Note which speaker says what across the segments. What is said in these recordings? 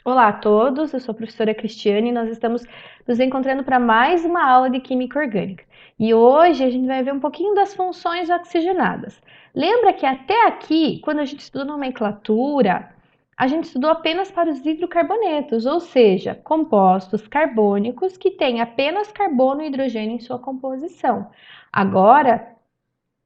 Speaker 1: Olá a todos, eu sou a professora Cristiane e nós estamos nos encontrando para mais uma aula de Química Orgânica. E hoje a gente vai ver um pouquinho das funções oxigenadas. Lembra que até aqui, quando a gente estudou nomenclatura, a gente estudou apenas para os hidrocarbonetos, ou seja, compostos carbônicos que têm apenas carbono e hidrogênio em sua composição. Agora,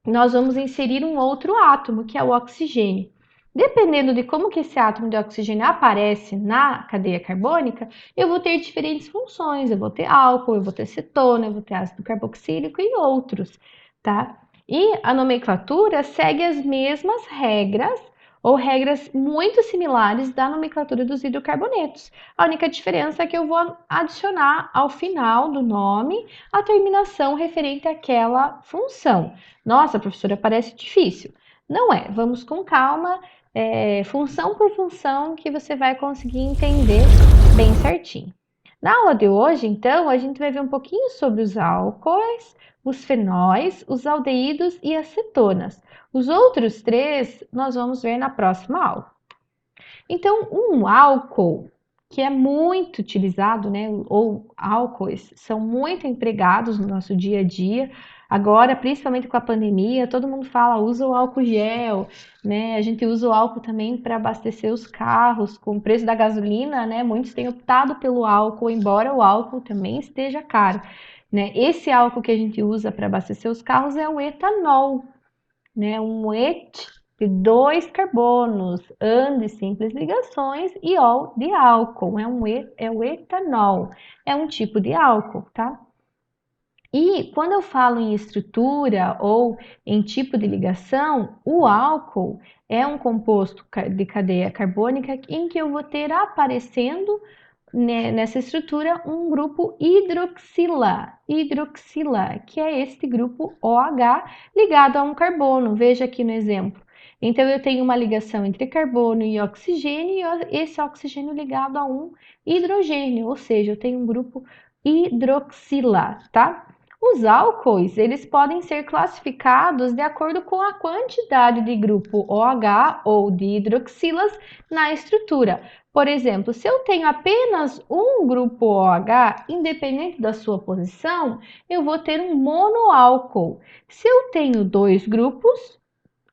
Speaker 1: nós vamos inserir um outro átomo, que é o oxigênio. Dependendo de como que esse átomo de oxigênio aparece na cadeia carbônica, eu vou ter diferentes funções. Eu vou ter álcool, eu vou ter cetona, eu vou ter ácido carboxílico e outros, tá? E a nomenclatura segue as mesmas regras ou regras muito similares da nomenclatura dos hidrocarbonetos. A única diferença é que eu vou adicionar ao final do nome a terminação referente àquela função. Nossa, professora, parece difícil. Não é, vamos com calma, função por função, que você vai conseguir entender bem certinho. Na aula de hoje, então, a gente vai ver um pouquinho sobre os álcoois, os fenóis, os aldeídos e as cetonas. Os outros três nós vamos ver na próxima aula. Então, um álcool que é muito utilizado, né, ou álcoois são muito empregados no nosso dia a dia. Agora, principalmente com a pandemia, todo mundo fala, usa o álcool gel, né? A gente usa o álcool também para abastecer os carros. Com o preço da gasolina, né? Muitos têm optado pelo álcool, embora o álcool também esteja caro, né? Esse álcool que a gente usa para abastecer os carros é o etanol, né? Um et de dois carbonos, an de simples ligações e ol de álcool. É o etanol, é um tipo de álcool, tá? E quando eu falo em estrutura ou em tipo de ligação, o álcool é um composto de cadeia carbônica em que eu vou ter aparecendo, né, nessa estrutura um grupo hidroxila, que é este grupo OH ligado a um carbono. Veja aqui no exemplo. Então eu tenho uma ligação entre carbono e oxigênio, e esse oxigênio ligado a um hidrogênio, ou seja, eu tenho um grupo hidroxila, tá? Os álcoois, eles podem ser classificados de acordo com a quantidade de grupo OH ou de hidroxilas na estrutura. Por exemplo, se eu tenho apenas um grupo OH, independente da sua posição, eu vou ter um monoálcool. Se eu tenho dois grupos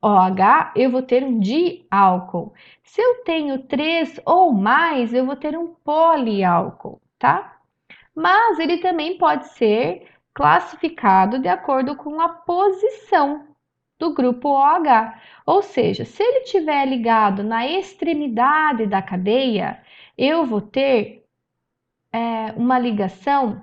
Speaker 1: OH, eu vou ter um diálcool. Se eu tenho três ou mais, eu vou ter um poliálcool, tá? Mas ele também pode ser classificado de acordo com a posição do grupo OH. Ou seja, se ele estiver ligado na extremidade da cadeia, eu vou ter uma ligação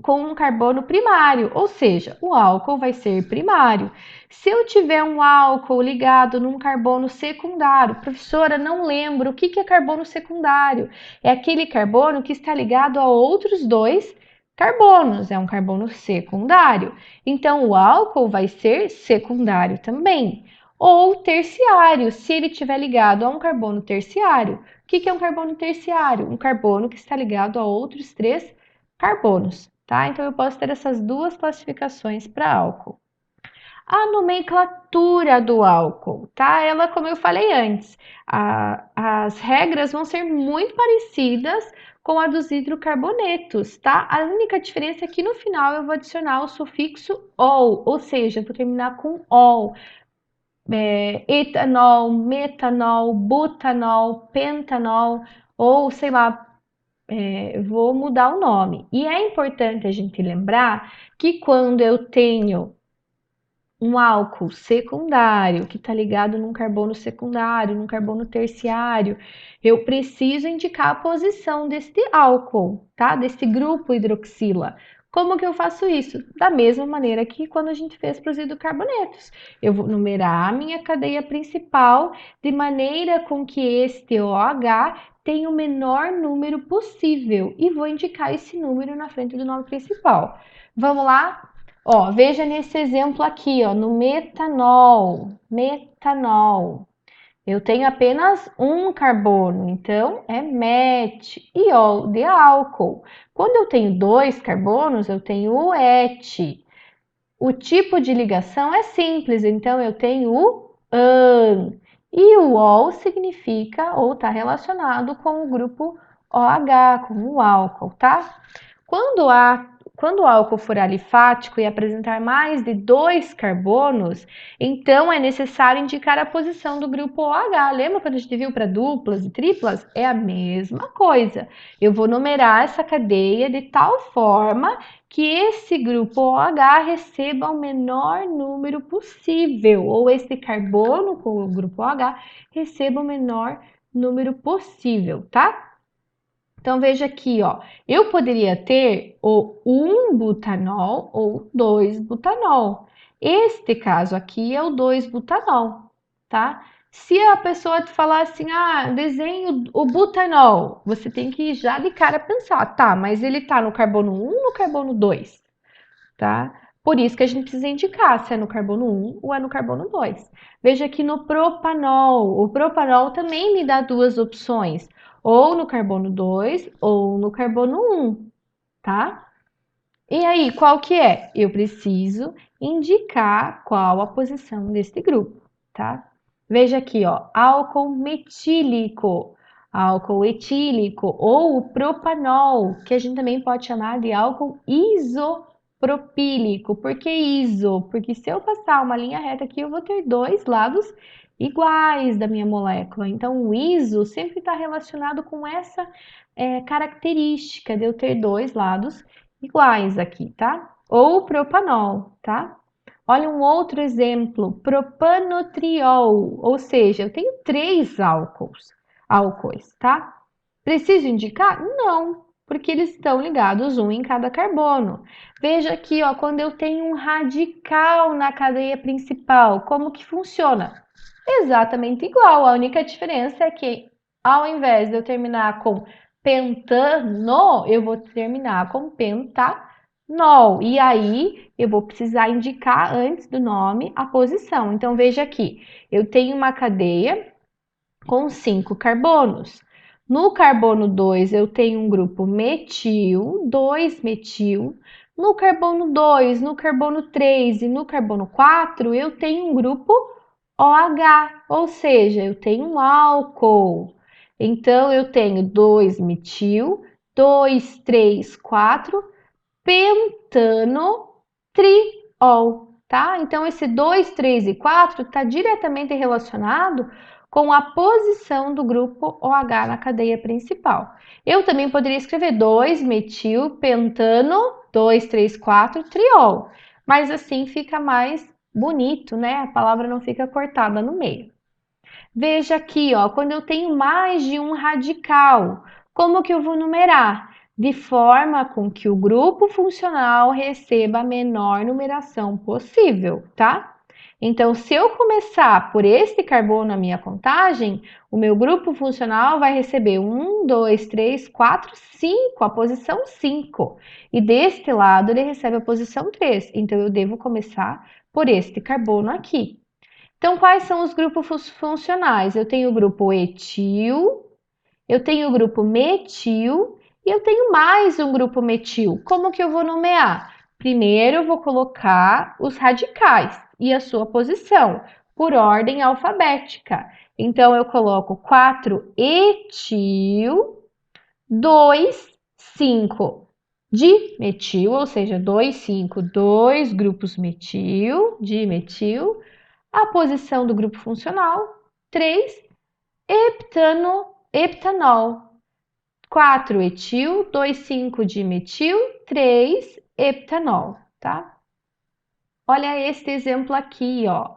Speaker 1: com um carbono primário, ou seja, o álcool vai ser primário. Se eu tiver um álcool ligado num carbono secundário, professora, não lembro o que é carbono secundário. É aquele carbono que está ligado a outros dois carbonos, é um carbono secundário. Então, o álcool vai ser secundário também. Ou terciário, se ele estiver ligado a um carbono terciário. O que é um carbono terciário? Um carbono que está ligado a outros três carbonos, tá? Então eu posso ter essas duas classificações para álcool. A nomenclatura do álcool, tá? Ela, como eu falei antes, as regras vão ser muito parecidas com a dos hidrocarbonetos, tá? A única diferença é que no final eu vou adicionar o sufixo ol, ou seja, eu vou terminar com ol. Etanol, metanol, butanol, pentanol, ou sei lá, vou mudar o nome. E é importante a gente lembrar que quando eu tenho um álcool secundário, que está ligado num carbono secundário, num carbono terciário, eu preciso indicar a posição deste álcool, tá? Desse grupo hidroxila. Como que eu faço isso? Da mesma maneira que quando a gente fez para os hidrocarbonetos. Eu vou numerar a minha cadeia principal de maneira com que este OH tenha o menor número possível e vou indicar esse número na frente do nome principal. Vamos lá? Ó, veja nesse exemplo aqui, ó, no metanol. Eu tenho apenas um carbono, então é met, iol de álcool. Quando eu tenho dois carbonos, eu tenho o et. O tipo de ligação é simples, então eu tenho o an. E o ol significa ou está relacionado com o grupo OH, com o álcool, tá? Quando o álcool for alifático e apresentar mais de 2 carbonos, então é necessário indicar a posição do grupo OH. Lembra quando a gente viu para duplas e triplas? É a mesma coisa. Eu vou numerar essa cadeia de tal forma que esse grupo OH receba o menor número possível, ou esse carbono com o grupo OH receba o menor número possível, tá? Então veja aqui, ó, eu poderia ter o 1-butanol ou 2-butanol. Este caso aqui é o 2-butanol, tá? Se a pessoa te falar assim, desenhe o butanol, você tem que já de cara pensar, tá, mas ele tá no carbono 1 ou no carbono 2, tá? Por isso que a gente precisa indicar se é no carbono 1 ou é no carbono 2. Veja aqui no propanol. O propanol também me dá duas opções, ou no carbono 2 ou no carbono 1, tá? E aí, qual que é? Eu preciso indicar qual a posição desse grupo, tá? Veja aqui, ó, álcool metílico, álcool etílico ou o propanol, que a gente também pode chamar de álcool isopropílico. Por que iso? Porque se eu passar uma linha reta aqui, eu vou ter dois lados iguais da minha molécula. Então, o iso sempre está relacionado com essa característica de eu ter dois lados iguais aqui, tá? Ou propanol, tá? Olha um outro exemplo, propanotriol, ou seja, eu tenho 3 álcoois, tá? Preciso indicar? Não, porque eles estão ligados um em cada carbono. Veja aqui, ó, quando eu tenho um radical na cadeia principal, como que funciona? Exatamente igual, a única diferença é que ao invés de eu terminar com pentano, eu vou terminar com pentanol. E aí eu vou precisar indicar antes do nome a posição. Então veja aqui, eu tenho uma cadeia com 5 carbonos. No carbono 2 eu tenho um grupo metil, 2-metil. No carbono 2, no carbono 3 e no carbono 4 eu tenho um grupo OH, ou seja, eu tenho um álcool. Então eu tenho 2-metil, 2, 3, 4 pentanotriol, tá? Então esse 2, 3 e 4 está diretamente relacionado com a posição do grupo OH na cadeia principal. Eu também poderia escrever 2-metilpentano, 2, 3, 4 triol, mas assim fica mais bonito, né? A palavra não fica cortada no meio. Veja aqui, ó, quando eu tenho mais de um radical, como que eu vou numerar? De forma com que o grupo funcional receba a menor numeração possível, tá? Então, se eu começar por este carbono na minha contagem, o meu grupo funcional vai receber 1, 2, 3, 4, 5, a posição 5. E deste lado ele recebe a posição 3. Então, eu devo começar por este carbono aqui. Então, quais são os grupos funcionais? Eu tenho o grupo etil, eu tenho o grupo metil e eu tenho mais um grupo metil. Como que eu vou nomear? Primeiro, eu vou colocar os radicais e a sua posição por ordem alfabética. Então, eu coloco 4-etil, 2,5 dimetil, ou seja, 2,5, dois grupos metil, dimetil. A posição do grupo funcional, 3, heptanol. 4-etil, 2,5-dimetil, 3-heptanol, tá? Olha este exemplo aqui, ó.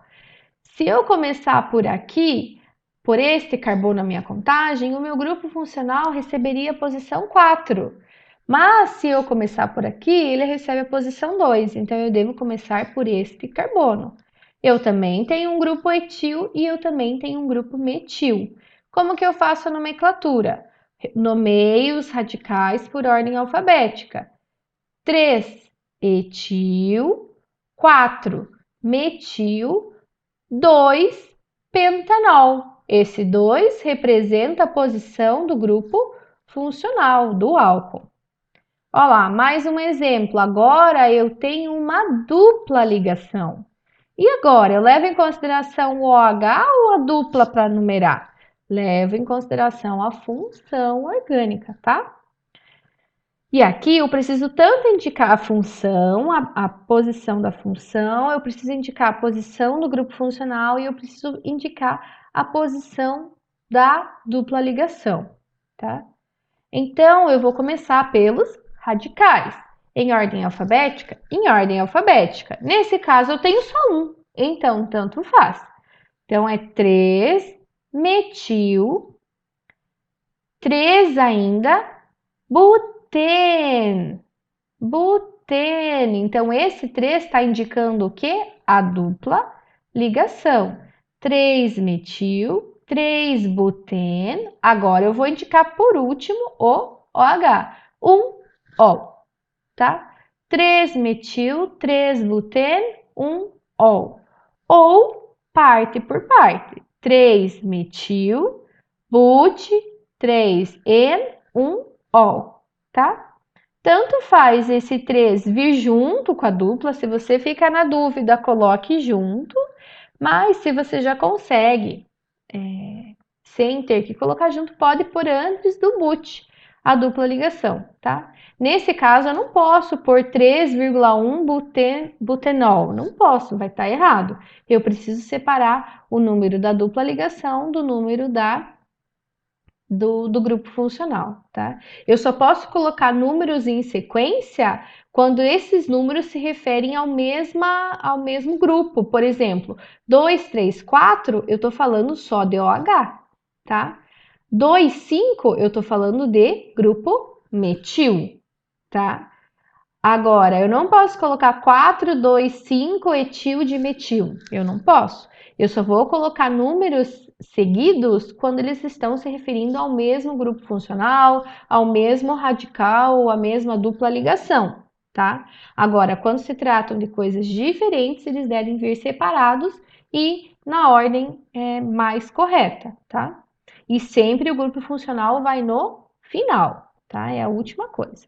Speaker 1: Se eu começar por aqui, por este carbono na minha contagem, o meu grupo funcional receberia a posição 4. Mas se eu começar por aqui, ele recebe a posição 2, então eu devo começar por este carbono. Eu também tenho um grupo etil e eu também tenho um grupo metil. Como que eu faço a nomenclatura? Nomeio os radicais por ordem alfabética. 3 etil, 4 metil, 2 pentanol. Esse 2 representa a posição do grupo funcional do álcool. Olha lá, mais um exemplo. Agora eu tenho uma dupla ligação. E agora, eu levo em consideração o OH ou a dupla para numerar? Levo em consideração a função orgânica, tá? E aqui eu preciso tanto indicar a função, a posição da função, eu preciso indicar a posição do grupo funcional e eu preciso indicar a posição da dupla ligação, tá? Então, eu vou começar pelos radicais. Em ordem alfabética? Em ordem alfabética. Nesse caso, eu tenho só um, então tanto faz. Então, é 3-metil, 3 ainda, butene. Butene. Então, esse 3 está indicando o quê? A dupla ligação. 3-metil, 3-butene. Agora, eu vou indicar por último o OH. O, tá? 3-metil, 3-butene, 1-ol. Ou parte por parte. 3-metil, but, 3-en, 1-ol, tá? Tanto faz esse 3 vir junto com a dupla, se você ficar na dúvida, coloque junto, mas se você já consegue, sem ter que colocar junto, pode pôr antes do but, a dupla ligação, tá? Nesse caso, eu não posso pôr 3,1 butenol, não posso, vai estar errado. Eu preciso separar o número da dupla ligação do número do grupo funcional, tá? Eu só posso colocar números em sequência quando esses números se referem ao mesmo grupo. Por exemplo, 2, 3, 4, eu estou falando só de OH, tá? 2, 5, eu estou falando de grupo metil, tá? Agora, eu não posso colocar 4, 2, 5 etil de metil. Eu não posso. Eu só vou colocar números seguidos quando eles estão se referindo ao mesmo grupo funcional, ao mesmo radical, à mesma dupla ligação, tá? Agora, quando se tratam de coisas diferentes, eles devem vir separados e na ordem mais correta, tá? E sempre o grupo funcional vai no final, tá? É a última coisa.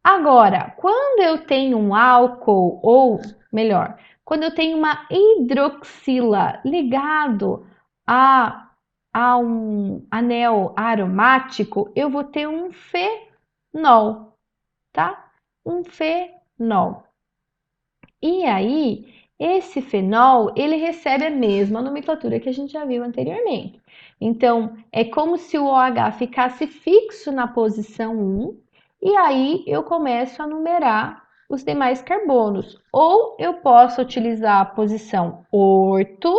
Speaker 1: Agora, quando eu tenho um álcool, ou melhor, quando eu tenho uma hidroxila ligado a um anel aromático, eu vou ter um fenol, tá? Um fenol. E aí, esse fenol, ele recebe a mesma nomenclatura que a gente já viu anteriormente. Então, é como se o OH ficasse fixo na posição 1, e aí eu começo a numerar os demais carbonos. Ou eu posso utilizar a posição orto,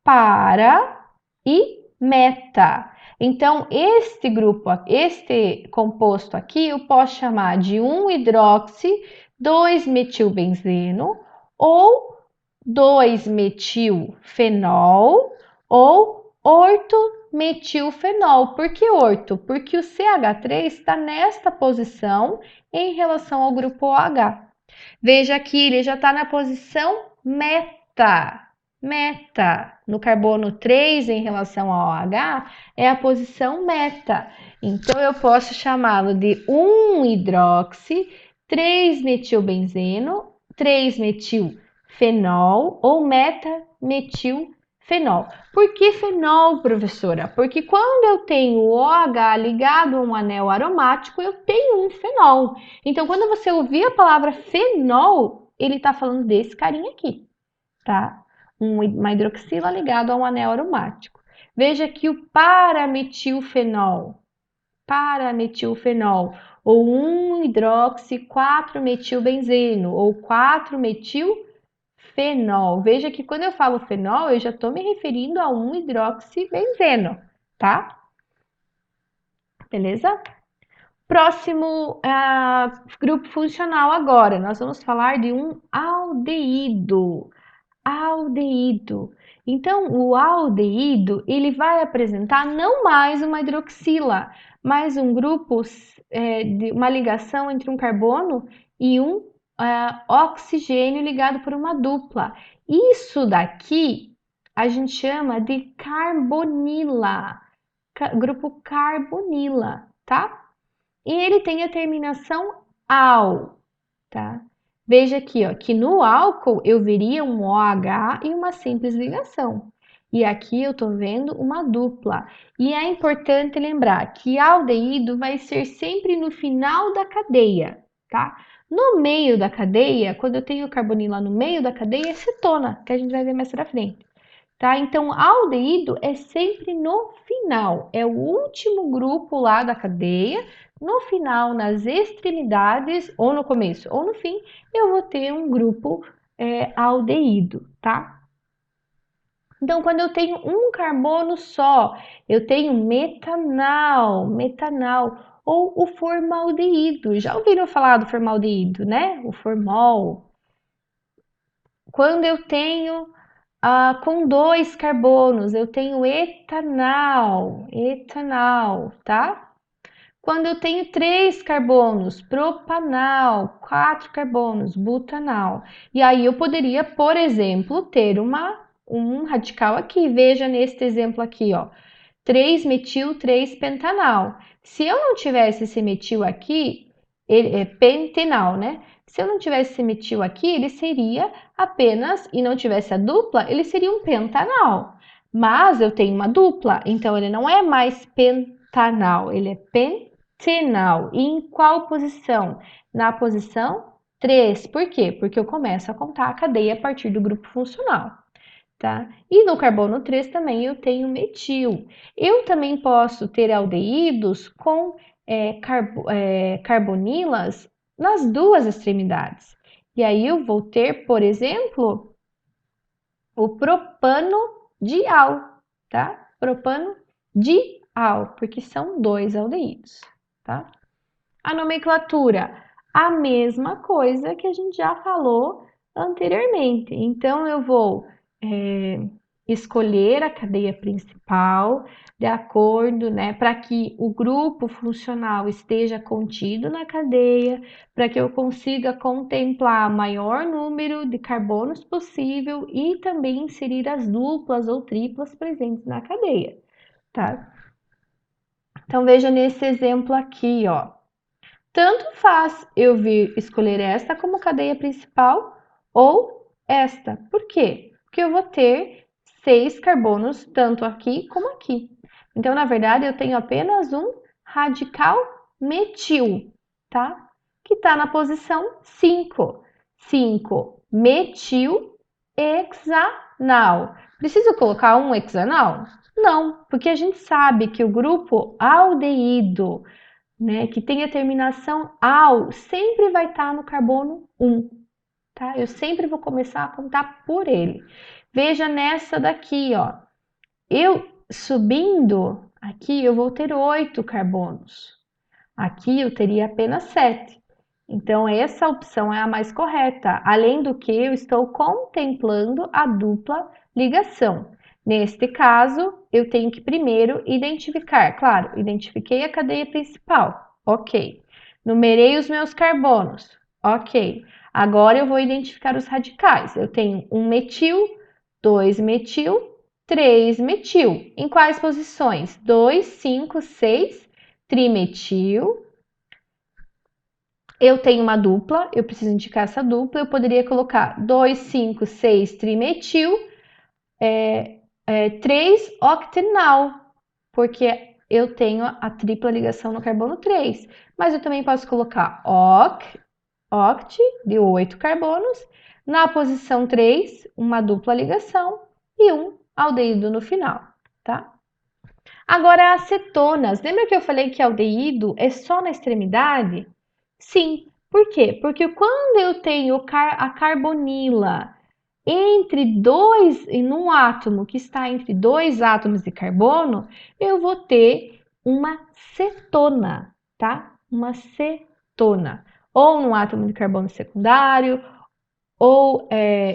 Speaker 1: para e meta. Então, este grupo, este composto aqui, eu posso chamar de 1-hidroxi, 2-metilbenzeno ou 2-metilfenol ou ortometilfenol. Por que orto? Porque o CH3 está nesta posição em relação ao grupo OH. Veja aqui, ele já está na posição meta. Meta. No carbono 3 em relação ao OH é a posição meta. Então, eu posso chamá-lo de 1-hidroxi, 3-metilbenzeno, 3-metilfenol ou meta-metilfenol. Por que fenol, professora? Porque quando eu tenho o OH ligado a um anel aromático, eu tenho um fenol. Então, quando você ouvir a palavra fenol, ele está falando desse carinha aqui, tá? Uma hidroxila ligado a um anel aromático. Veja aqui o parametilfenol. Parametilfenol. Ou 1-hidroxi-4-metilbenzeno. Ou 4-metilfenol. Veja que quando eu falo fenol, eu já estou me referindo a 1-hidroxibenzeno, tá? Beleza? Próximo grupo funcional agora, nós vamos falar de um aldeído. Aldeído. Então, o aldeído, ele vai apresentar não mais uma hidroxila, mas um grupo, de uma ligação entre um carbono e um oxigênio ligado por uma dupla. Isso daqui a gente chama de carbonila, grupo carbonila, tá? E ele tem a terminação al, tá? Veja aqui, ó, que no álcool eu veria um OH e uma simples ligação. E aqui eu estou vendo uma dupla. E é importante lembrar que aldeído vai ser sempre no final da cadeia, tá? No meio da cadeia, quando eu tenho carbonila no meio da cadeia, é cetona, que a gente vai ver mais pra frente. Tá? Então, aldeído é sempre no final, é o último grupo lá da cadeia. No final, nas extremidades, ou no começo ou no fim, eu vou ter um grupo aldeído, tá? Então, quando eu tenho um carbono só, eu tenho metanal ou o formaldeído. Já ouviram falar do formaldeído, né? O formol. Quando eu tenho com 2 carbonos, eu tenho etanal, tá? Quando eu tenho 3 carbonos, propanal, 4 carbonos, butanal. E aí eu poderia, por exemplo, ter um radical aqui. Veja neste exemplo aqui, ó. 3-metil, 3-pentanal. Se eu não tivesse esse metil aqui, ele é pentenal, né? Se eu não tivesse esse metil aqui, ele seria apenas, e não tivesse a dupla, ele seria um pentanal. Mas eu tenho uma dupla, então ele não é mais pentanal, ele é pentenal. E em qual posição? Na posição 3. Por quê? Porque eu começo a contar a cadeia a partir do grupo funcional. Tá? E no carbono 3 também eu tenho metil. Eu também posso ter aldeídos com carbonilas nas duas extremidades. E aí eu vou ter, por exemplo, o propano dial, tá? Propano dial, porque são 2 aldeídos, tá? A nomenclatura, a mesma coisa que a gente já falou anteriormente. Então, eu vou escolher a cadeia principal de acordo, né, para que o grupo funcional esteja contido na cadeia, para que eu consiga contemplar maior número de carbonos possível e também inserir as duplas ou triplas presentes na cadeia, tá? Então, veja nesse exemplo aqui, ó. Tanto faz eu vir escolher esta como cadeia principal ou esta. Por quê? Porque eu vou ter 6 carbonos tanto aqui como aqui. Então, na verdade, eu tenho apenas um radical metil, tá? Que está na posição 5. 5 metil hexanal. Preciso colocar um hexanal? Não, porque a gente sabe que o grupo aldeído, né, que tem a terminação al, sempre vai estar no carbono 1, tá? Eu sempre vou começar a contar por ele. Veja nessa daqui, ó. Eu subindo aqui, eu vou ter 8 carbonos. Aqui eu teria apenas 7. Então, essa opção é a mais correta. Além do que, eu estou contemplando a dupla ligação. Neste caso, eu tenho que primeiro identificar. Claro, identifiquei a cadeia principal. Ok. Numerei os meus carbonos. Ok. Agora eu vou identificar os radicais. Eu tenho 1 metil, 2 metil, 3 metil. Em quais posições? 2, 5, 6, trimetil. Eu tenho uma dupla, eu preciso indicar essa dupla, eu poderia colocar 2, 5, 6 trimetil, 3 octenal, porque eu tenho a tripla ligação no carbono 3. Mas eu também posso colocar oct, de 8 carbonos, na posição 3, uma dupla ligação e um aldeído no final, tá? Agora, acetonas. Lembra que eu falei que aldeído é só na extremidade? Sim. Por quê? Porque quando eu tenho a carbonila entre dois, em um átomo que está entre 2 átomos de carbono, eu vou ter uma cetona, tá? Uma cetona. Ou num átomo de carbono secundário, ou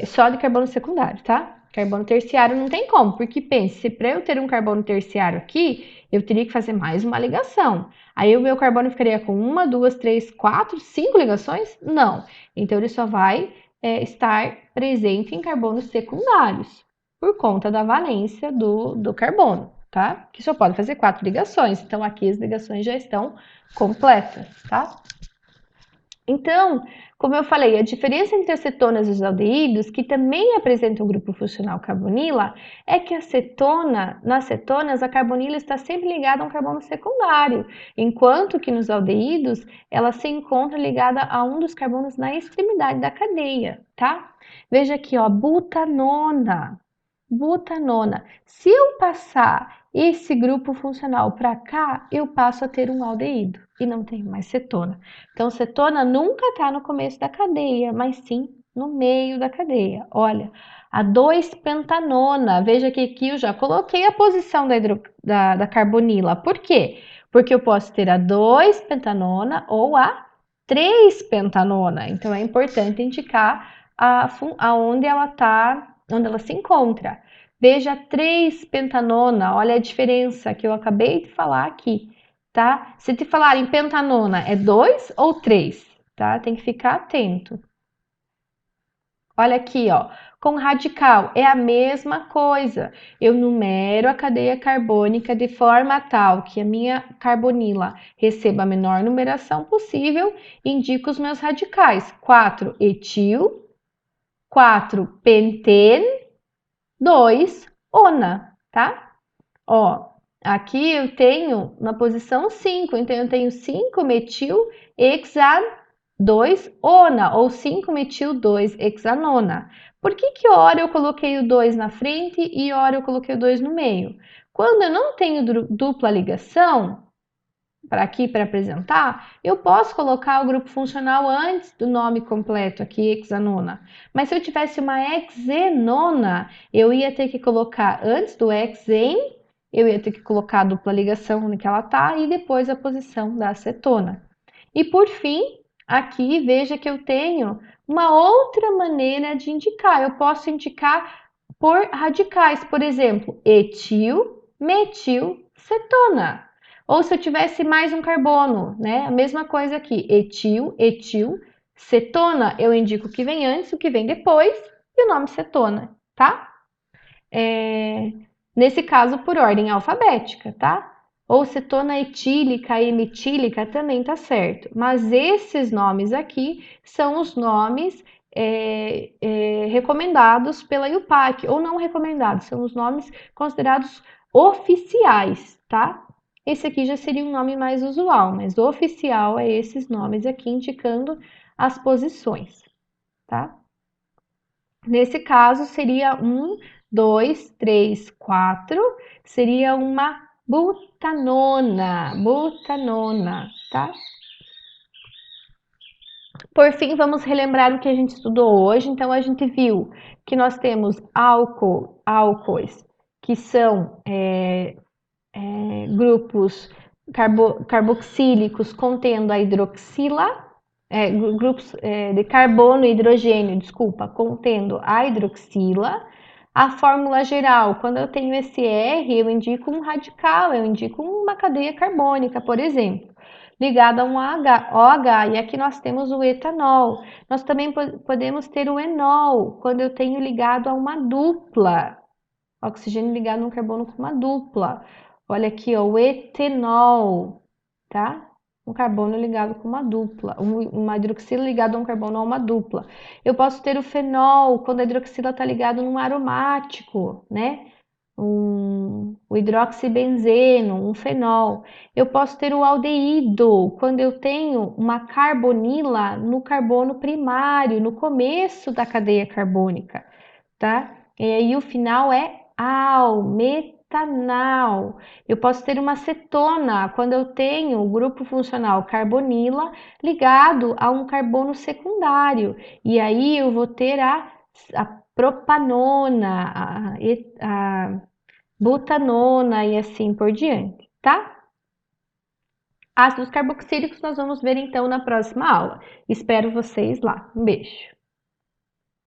Speaker 1: só de carbono secundário, tá? Carbono terciário não tem como, porque pense, se para eu ter um carbono terciário aqui, eu teria que fazer mais uma ligação. Aí o meu carbono ficaria com 1, 2, 3, 4, 5 ligações? Não. Então ele só vai estar presente em carbonos secundários, por conta da valência do carbono, tá? Que só pode fazer 4 ligações. Então aqui as ligações já estão completas, tá? Então, como eu falei, a diferença entre as cetonas e os aldeídos, que também apresentam o grupo funcional carbonila, é que nas cetonas, a carbonila está sempre ligada a um carbono secundário, enquanto que nos aldeídos, ela se encontra ligada a um dos carbonos na extremidade da cadeia, tá? Veja aqui, ó, butanona. Butanona. Se eu passar esse grupo funcional para cá, eu passo a ter um aldeído e não tenho mais cetona. Então, cetona nunca está no começo da cadeia, mas sim no meio da cadeia. Olha, a 2-pentanona. Veja que aqui eu já coloquei a posição da carbonila. Por quê? Porque eu posso ter a 2-pentanona ou a 3-pentanona. Então, é importante indicar aonde ela está, onde ela se encontra. Veja a 3-pentanona, olha a diferença que eu acabei de falar aqui, tá? Se te falarem pentanona, é 2 ou 3, tá? Tem que ficar atento. Olha aqui, ó, com radical é a mesma coisa. Eu numero a cadeia carbônica de forma tal que a minha carbonila receba a menor numeração possível e indico os meus radicais. 4 etil, 4 pentene, 2 ona, tá? Ó, aqui eu tenho na posição 5, então eu tenho 5-metil hexa 2-ona ou 5-metil 2-hexanona. Por que hora eu coloquei o 2 na frente e hora eu coloquei o 2 no meio? Quando eu não tenho dupla ligação, para aqui para apresentar, eu posso colocar o grupo funcional antes do nome completo aqui, hexanona. Mas se eu tivesse uma hexenona, eu ia ter que colocar antes do hexen, eu ia ter que colocar a dupla ligação onde que ela está e depois a posição da acetona. E por fim, aqui veja que eu tenho uma outra maneira de indicar. Eu posso indicar por radicais, por exemplo, etil, metil, cetona. Ou se eu tivesse mais um carbono, né? A mesma coisa aqui, etil, etil, cetona, eu indico o que vem antes, o que vem depois e o nome cetona, tá? Nesse caso, por ordem alfabética, tá? Ou cetona etílica e metílica também tá certo. Mas esses nomes aqui são os nomes recomendados pela IUPAC, ou não recomendados, são os nomes considerados oficiais, tá? Esse aqui já seria um nome mais usual, mas o oficial é esses nomes aqui indicando as posições, tá? Nesse caso, seria 1, 2, 3, 4, seria uma butanona, tá? Por fim, vamos relembrar o que a gente estudou hoje. Então, a gente viu que nós temos álcoois, que são grupos carboxílicos contendo a hidroxila, grupos de carbono e hidrogênio, desculpa, contendo a hidroxila. A fórmula geral, quando eu tenho esse R, eu indico um radical, eu indico uma cadeia carbônica, por exemplo, ligada a um OH, e aqui nós temos o etanol. Nós também podemos ter o enol, quando eu tenho ligado a uma dupla, oxigênio ligado a um carbono com uma dupla. Olha aqui, ó, o etenol, tá? Um carbono ligado com uma dupla, uma hidroxila ligada a um carbono a uma dupla. Eu posso ter o fenol, quando a hidroxila está ligada num aromático, né? O hidroxibenzeno, um fenol. Eu posso ter o aldeído, quando eu tenho uma carbonila no carbono primário, no começo da cadeia carbônica, tá? E aí o final é al, metanal. Eu posso ter uma cetona quando eu tenho o grupo funcional carbonila ligado a um carbono secundário. E aí eu vou ter a propanona, a butanona e assim por diante, tá? Ácidos carboxílicos nós vamos ver então na próxima aula. Espero vocês lá. Um beijo.